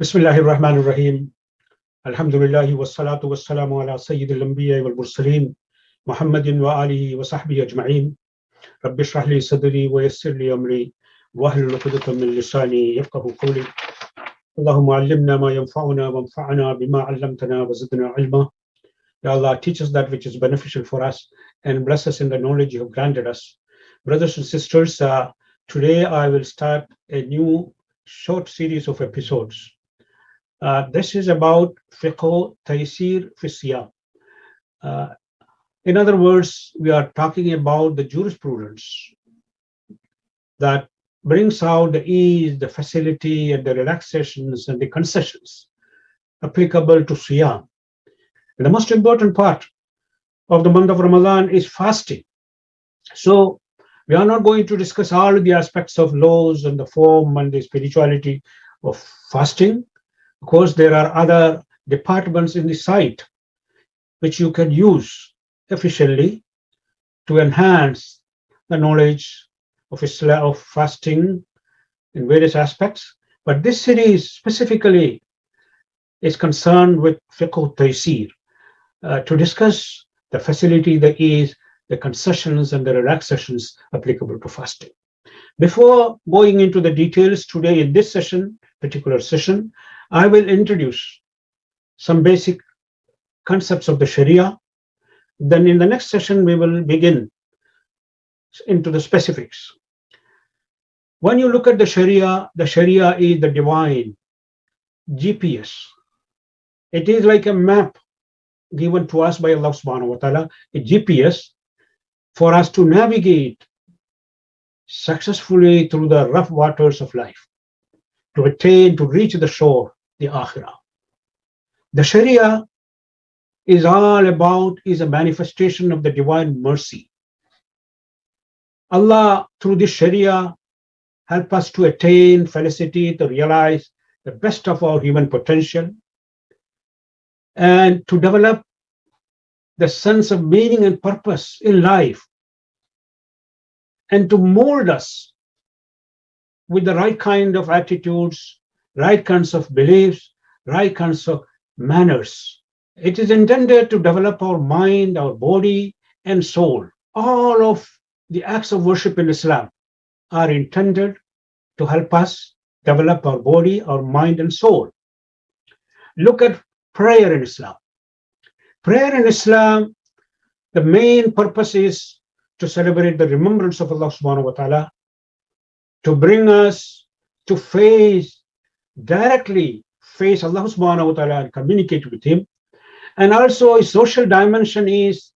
Bismillahir Rahmanir Rahim. Alhamdulillahi wassalatu wassalamu ala sayyidil anbiya wal mursalin Muhammadin wa alihi wa sahbihi ajma'in. Rabbi shrah li sadri wa yassir li amri wahlul 'uqdatam min lisani yafqahu qawli. Allahumma 'allimna ma yanfa'una wanfa'na bima 'allamtana wa zidna 'ilma. Ya Allah, teach us that which is beneficial for us and bless us in the knowledge you have granted us. Brothers and sisters, today I will start a new short series of episodes. This is about Fiqh, Tayseer fi Siyam. Uh, in other words, we are talking about the jurisprudence that brings out the ease, the facility, and the relaxations and the concessions applicable to Siyam. And the most important part of the month of Ramadan is fasting. So we are not going to discuss all the aspects of laws and the form and the spirituality of fasting. Of course, there are other departments in the site which you can use efficiently to enhance the knowledge of Islam, of fasting in various aspects. But this series specifically is concerned with Fiqh Tayseer to discuss the facility, the ease, the concessions, and the relaxations applicable to fasting. Before going into the details today in this particular session, I will introduce some basic concepts of the Sharia. Then in the next session, we will begin into the specifics. When you look at the Sharia is the divine GPS. It is like a map given to us by Allah subhanahu wa ta'ala, a GPS for us to navigate successfully through the rough waters of life, to reach the shore, the Akhirah. The Sharia is a manifestation of the divine mercy. Allah, through this Sharia, help us to attain felicity, to realize the best of our human potential, and to develop the sense of meaning and purpose in life, and to mold us with the right kind of attitudes, right kinds of beliefs, right kinds of manners. It is intended to develop our mind, our body, and soul. All of the acts of worship in Islam are intended to help us develop our body, our mind, and soul. Look at prayer in Islam. Prayer in Islam, the main purpose is to celebrate the remembrance of Allah subhanahu wa ta'ala, to bring us to directly face Allah subhanahu wa ta'ala and communicate with Him. And also a social dimension is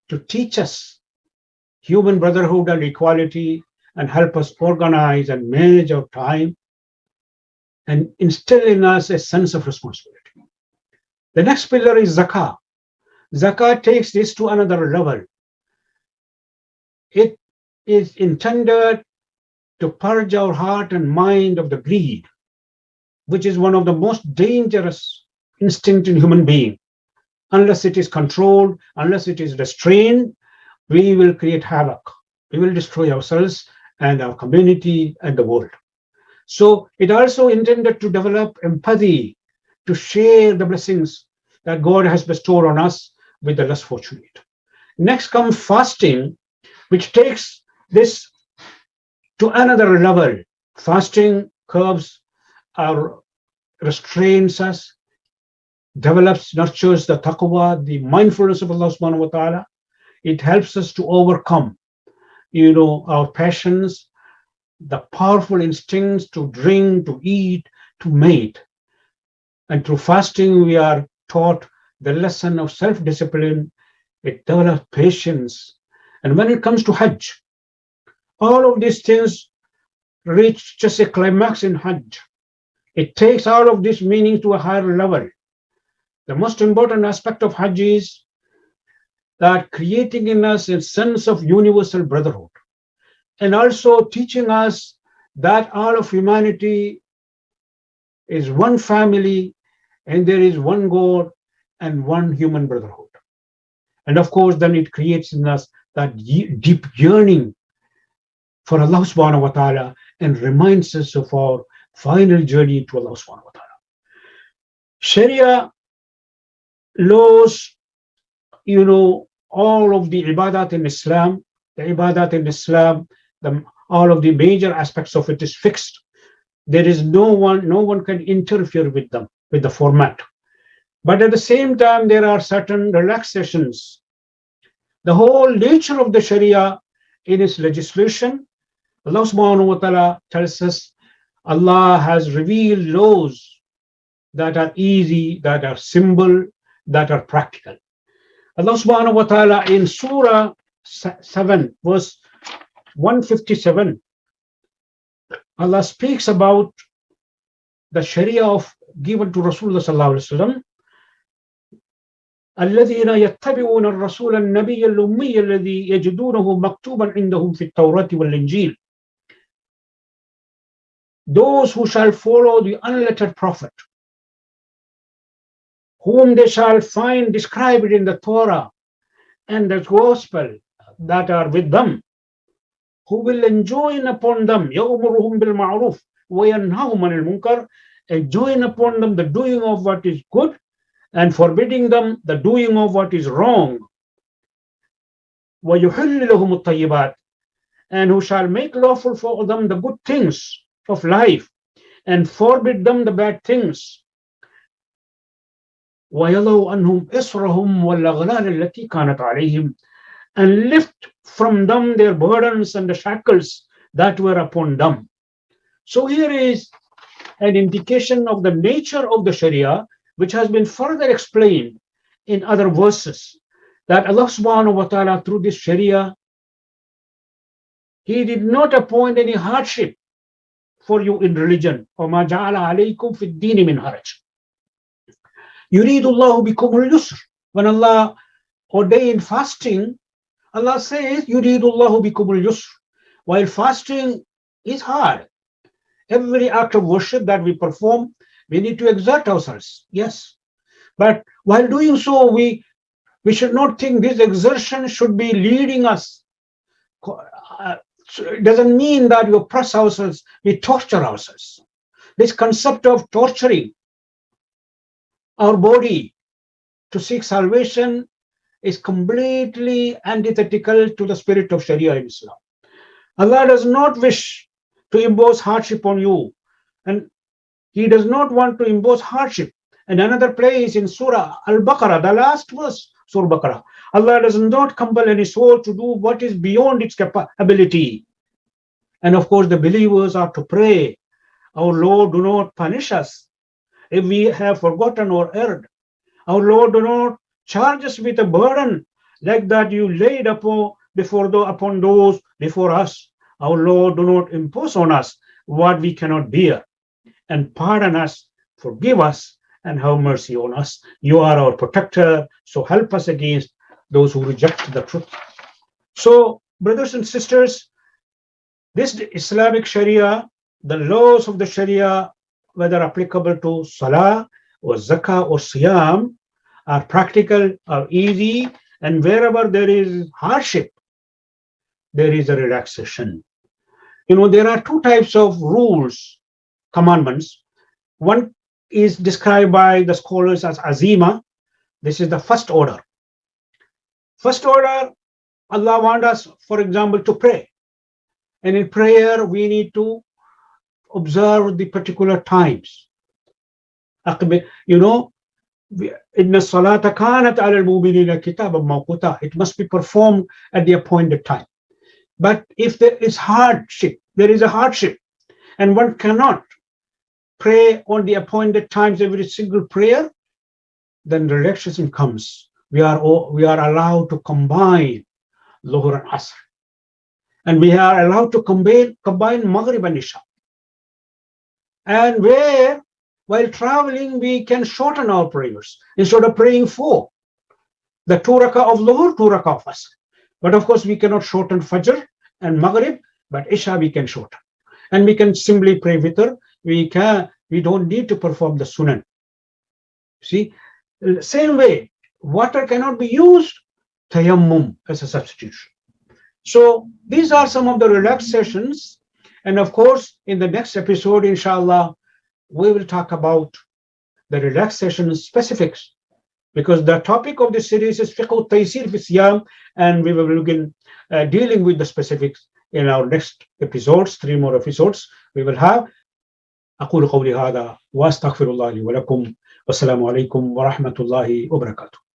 to teach us human brotherhood and equality and help us organize and manage our time and instill in us a sense of responsibility. The next pillar is zakah. Zakah takes this to another level. It is intended to purge our heart and mind of the greed, which is one of the most dangerous instincts in human being. Unless it is controlled, unless it is restrained, we will create havoc. We will destroy ourselves and our community and the world. So it also intended to develop empathy, to share the blessings that God has bestowed on us with the less fortunate. Next comes fasting, which takes this to another level. Fasting curbs our restrains us, develops, nurtures the taqwa, the mindfulness of Allah subhanahu wa ta'ala. It helps us to overcome, our passions, the powerful instincts to drink, to eat, to mate. And through fasting, we are taught the lesson of self-discipline. It develops patience. And when it comes to Hajj, all of these things reach just a climax in Hajj. It takes all of this meaning to a higher level. The most important aspect of Hajj is that creating in us a sense of universal brotherhood, and also teaching us that all of humanity is one family and there is one God and one human brotherhood. And of course, then it creates in us that deep yearning for Allah subhanahu wa ta'ala and reminds us of our final journey to Allah subhanahu wa ta'ala. Sharia laws, all of the ibadat in Islam, all of the major aspects of it is fixed. There is no one can interfere with them, with the format. But at the same time, there are certain relaxations. The whole nature of the Sharia in its legislation, Allah subhanahu wa ta'ala tells us Allah has revealed laws that are easy, that are simple, that are practical. Allah subhanahu wa ta'ala in Surah 7, verse 157, Allah speaks about the Sharia of given to Rasulullah sallallahu alaihi wasallam. الذين يتبعون الرسول النبي الأمي الذي يجدونه مكتوبا عندهم في التوراة والإنجيل. Those who shall follow the unlettered prophet, whom they shall find described in the Torah and the Gospel that are with them, who will enjoin upon them يأمرهم بالمعروف وينهاهم عن المنكر, enjoin upon them the doing of what is good and forbidding them the doing of what is wrong. وَيُحِلِّ لَهُمُ الطَّيِّبَاتِ, and who shall make lawful for them the good things of life and forbid them the bad things. وَيَضَعُ عَنْهُمْ إِصْرَهُمْ وَالْأَغْلَالَ الَّتِي كَانَتْ عَلَيْهِمْ, and lift from them their burdens and the shackles that were upon them. So here is an indication of the nature of the Sharia, which has been further explained in other verses, that Allah subhanahu wa ta'ala through this Sharia, He did not appoint any hardship for you in religion. وَمَا جَعَلَ عَلَيْكُمْ فِي الدِّينِ مِنْ حَرَجٍ يُرِيدُ اللَّهُ بِكُمُ الْيُسْرَ. When Allah ordained fasting, Allah says, يُرِيدُ اللَّهُ بِكُمُ الْيُسْرَ. While fasting is hard, every act of worship that we perform, we need to exert ourselves, yes. But while doing so, we should not think this exertion should be leading us. It doesn't mean that we oppress ourselves, we torture ourselves. This concept of torturing our body to seek salvation is completely antithetical to the spirit of Sharia in Islam. Allah does not wish to impose hardship on you, and He does not want to impose hardship. And another place in Surah Al-Baqarah, the last verse, Surah Baqarah, Allah does not compel any soul to do what is beyond its ability. And of course, the believers are to pray, our Lord, do not punish us if we have forgotten or erred. Our Lord, do not charge us with a burden like that you laid upon those before us. Our Lord, do not impose on us what we cannot bear. And pardon us, forgive us, and have mercy on us. You are our protector, so help us against those who reject the truth. So, brothers and sisters, this Islamic Sharia, the laws of the Sharia, whether applicable to Salah or Zakah or Siyam, are practical, are easy, and wherever there is hardship, there is a relaxation. There are two types of rules, commandments. One is described by the scholars as azima. This is the first order. First order, Allah wants us, for example, to pray. And in prayer, we need to observe the particular times. It must be performed at the appointed time. But if there is a hardship, and one cannot pray on the appointed times every single prayer, then relaxation comes. We are allowed to combine Dhuhr and Asr. And we are allowed to combine Maghrib and Isha. And while traveling, we can shorten our prayers. Instead of praying 4, the 2 rakah of Dhuhr, 2 rakah of Asr. But of course, we cannot shorten Fajr and Maghrib, but Isha we can shorten. And we can simply pray Witr. We don't need to perform the Sunan. See, same way, water cannot be used, tayammum as a substitution. So these are some of the relaxations. And of course, in the next episode, inshallah, we will talk about the relaxation specifics, because the topic of this series is Fiqh Tayseer fi Siyam, and we will begin dealing with the specifics in our next episodes. 3 more episodes we will have. أقول قولي هذا وأستغفر الله لي ولكم والسلام عليكم ورحمة الله وبركاته.